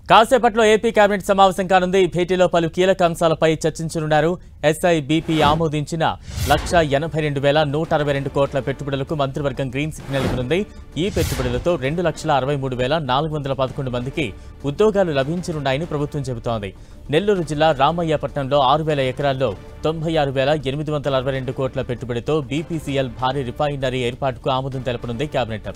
కాసేపట్లో AP cabinet సమావేశం కానుంది. ఈ భేటీలో పలు కీలక అంశాలపై చర్చించనున్నారు. ఎస్ఐబిపి ఆమోదించిన 1,82,162 కోట్ల పెట్టుబడులకు మంత్రివర్గం గ్రీన్ సిగ్నల్ ఇవ్వనుంది. ఈ పెట్టుబడులతో 2,63,411 మందికి ఉద్యోగాలు లభించనున్నాయని ప్రభుత్వం చెబుతోంది. నెల్లూరు జిల్లా రామయ్యపట్నంలో 6,000 ఎకరాల్లో 96,862 కోట్ల పెట్టుబడితో బీపీసీఎల్ భారీ రిఫైనరీ ఏర్పాటుకు ఆమోదం తెలపనుంది కేబినెట్.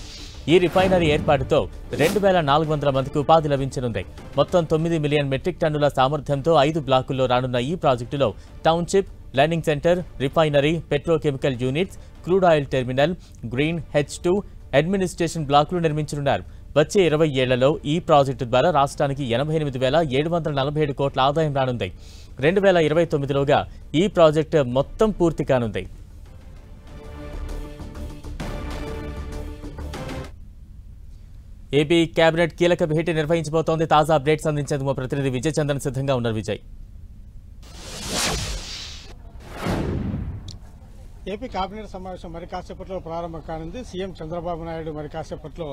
ఈ రిఫైనరీ ఏర్పాటుతో 2,400 మందికి ఉపాధి లభించనుంది. మొత్తం 9 మిలియన్ మెట్రిక్ టన్నుల సామర్థ్యంతో 5 బ్లాకుల్లో రానున్న ఈ ప్రాజెక్టులో township, learning centre, refinery, petrochemical units, crude oil terminal, green H2 administration బ్లాకులు నిర్మించనున్నారు. వచ్చే 20 ఏళ్లలో ఈ ప్రాజెక్టు ద్వారా రాష్ట్రానికి 88,747 కోట్ల ఆదాయం రానుంది. 2029లోగా ఈ ప్రాజెక్టు మొత్తం పూర్తి కానుంది. ఏపీ కేబినెట్ కీలక భేటీ నిర్వహించబోతోంది. తాజా అప్డేట్స్ అందించేందుకు మా ప్రతినిధి విజయ్ చంద్రన్ సిద్ధంగా ఉన్నారు. విజయ్, ఏపీ కేబినెట్ సమావేశం మరి కాసేపట్లో ప్రారంభం కానుంది. సీఎం చంద్రబాబు నాయుడు మరి కాసేపట్లో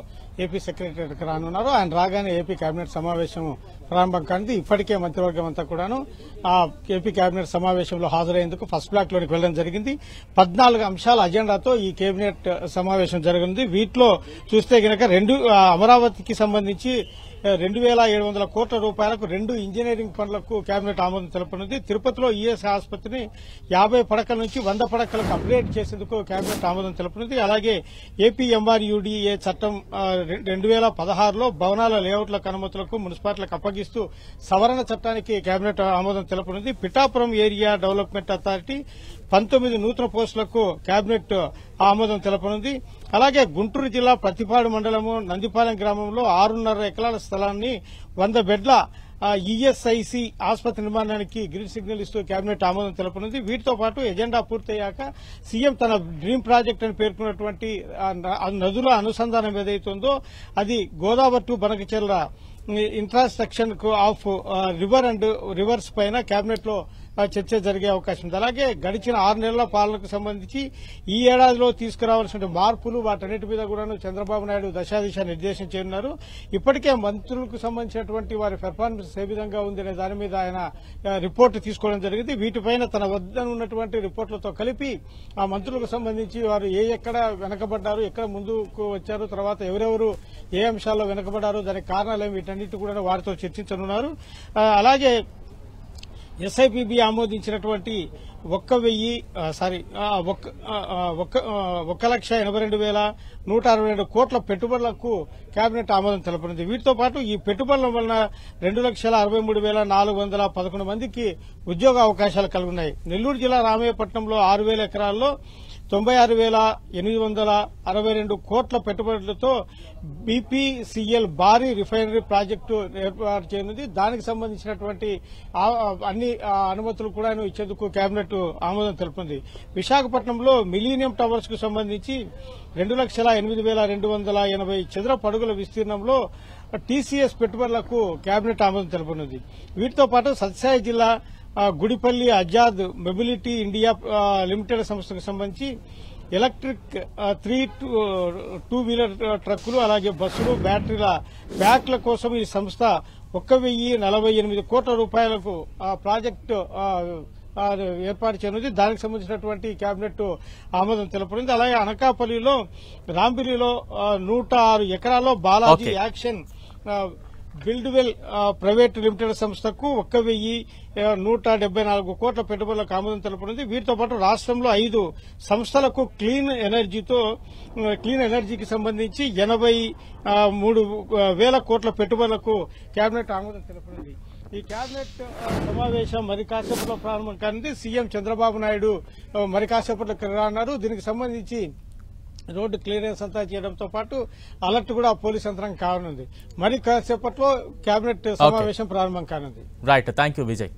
ఏపీ సెక్రటరీకి రానున్నారు. ఆయన రాగానే ఏపీ కేబినెట్ సమావేశం ప్రారంభం కానుంది. ఇప్పటికే మంత్రివర్గం అంతా కూడాను ఆ ఏపీ కేబినెట్ సమావేశంలో హాజరయ్యేందుకు ఫస్ట్ బ్లాక్ లోనికి వెళ్లడం జరిగింది. 14 అంశాల అజెండాతో ఈ కేబినెట్ సమావేశం జరగనుంది. వీటిలో చూస్తే గనక అమరావతికి సంబంధించి 2,700 కోట్ల రూపాయలకు 2 ఇంజనీరింగ్ పనులకు కేబినెట్ ఆమోదం తెలపనుంది. తిరుపతిలో ఈఎస్ఐ ఆసుపత్రిని 50 పడకల నుంచి 100 పడకలకు అప్గ్రేడ్ చేసేందుకు కేబినెట్ ఆమోదం తెలపనుంది. అలాగే ఏపీ ఎంఆర్యూడీఏ చట్టం 2016లో భవనాల లేఅవుట్లకు అనుమతులకు మున్సిపాలిటీలకు అప్పగిస్తూ సవరణ చట్టానికి కేబినెట్ ఆమోదం తెలపనుంది. పిఠాపురం ఏరియా డెవలప్మెంట్ అథారిటీ 19 నూతన పోస్టులకు కేబినెట్ ఆమోదం తెలపనుంది. అలాగే గుంటూరు జిల్లా ప్రతిపాడు మండలము నందిపాలెం గ్రామంలో 6.5 ఎకరాల స్థలాన్ని 100 బెడ్ల ఈఎస్ఐసి ఆసుపత్రి నిర్మాణానికి గ్రీన్ సిగ్నల్ ఇస్తూ కేబినెట్ ఆమోదం తెలపనుంది. వీటితో పాటు ఎజెండా పూర్తయ్యాక సీఎం తన డ్రీమ్ ప్రాజెక్ట్ అని పేర్కొన్నటువంటి నదుల అనుసంధానం ఏదైతుందో అది Godavari to Banakacherla infrastructure of river and reverse పైన కేబినెట్ లో చర్చ జరిగే అవకాశం ఉంది. అలాగే గడిచిన 6 నెలల పాలనకు సంబంధించి ఈ ఏడాదిలో తీసుకురావాల్సిన మార్పులు వాటన్నిటి మీద కూడా చంద్రబాబు నాయుడు దశాదిశ నిర్దేశం చేయనున్నారు. ఇప్పటికే మంత్రులకు సంబంధించినటువంటి వారి పెర్ఫార్మెన్స్ ఏ విధంగా ఉందనే దాని మీద ఆయన రిపోర్టు తీసుకోవడం జరిగింది. వీటిపైన తన వద్ద ఉన్నటువంటి రిపోర్టులతో కలిపి ఆ మంత్రులకు సంబంధించి వారు ఎక్కడ వెనకబడ్డారు, ఎక్కడ ముందుకు వచ్చారు, తర్వాత ఎవరెవరు ఏ అంశాల్లో వెనకబడ్డారు, దానికి కారణాలేమి, వీటన్నిటి కూడా వారితో చర్చించనున్నారు. అలాగే ఎస్ఐబిబి ఆమోదించినటువంటి 1,82,162 కోట్ల పెట్టుబడులకు కేబినెట్ ఆమోదం తెలపనుంది. వీటితో పాటు ఈ పెట్టుబడుల వలన 2,63,411 మందికి ఉద్యోగ అవకాశాలు కలుగున్నాయి. నెల్లూరు జిల్లా రామయ్యపట్నంలో 6,000 ఎకరాల్లో 96,862 కోట్ల పెట్టుబడులతో బీపీసీఎల్ భారీ రిఫైనరీ ప్రాజెక్టు ఏర్పాటు చేయనుంది. దానికి సంబంధించినటువంటి అన్ని అనుమతులు కూడా ఇచ్చేందుకు కేబినెట్ ఆమోదం తెలుపుతుంది. విశాఖపట్నంలో మిలీనియం టవర్స్ కు సంబంధించి 2,08,280 చదరపు అడుగుల విస్తీర్ణంలో టీసీఎస్ పెట్టుబడులకు కేబినెట్ ఆమోదం తెలుపనుంది. వీటితో పాటు సత్యసాయి జిల్లా Gudipalli Azad mobility India limited సంస్థకు సంబంధించి ఎలక్ట్రిక్ 3 2-వీలర్ ట్రక్కులు, అలాగే బస్సులు, బ్యాటరీల బ్యాక్ల కోసం ఈ సంస్థ 1,048 కోట్ల రూపాయలకు ప్రాజెక్టు ఏర్పాటు చేయనుంది. దానికి సంబంధించినటువంటి కేబినెట్ ఆమోదం తెలపనుంది. అలాగే అనకాపల్లిలో రాంబిలిలో 106 ఎకరాల్లో బాలాజీ యాక్షన్ బిల్డ్వెల్ ప్రైవేట్ లిమిటెడ్ సంస్థకు 1,174 కోట్ల పెట్టుబడులకు ఆమోదం తెలపనుంది. వీటితో పాటు రాష్ట్రంలో 5 సంస్థలకు క్లీన్ ఎనర్జీకి సంబంధించి 83,000 కోట్ల పెట్టుబడులకు కేబినెట్ ఆమోదం తెలపనుంది. ఈ కేబినెట్ సమావేశం మరి కాసేపట్లో ప్రారంభం కానుంది. సీఎం చంద్రబాబు నాయుడు మరి కాసేపట్లో రానున్నారు. దీనికి సంబంధించి రోడ్డు క్లియరెన్స్ అంతా చేయడంతో పాటు అలర్ట్ కూడా పోలీస్ యంత్రాంగం కానుంది. మరి కాసేపట్లో కేబినెట్ సమావేశం ప్రారంభం కానుంది. Right, thank you Vijay.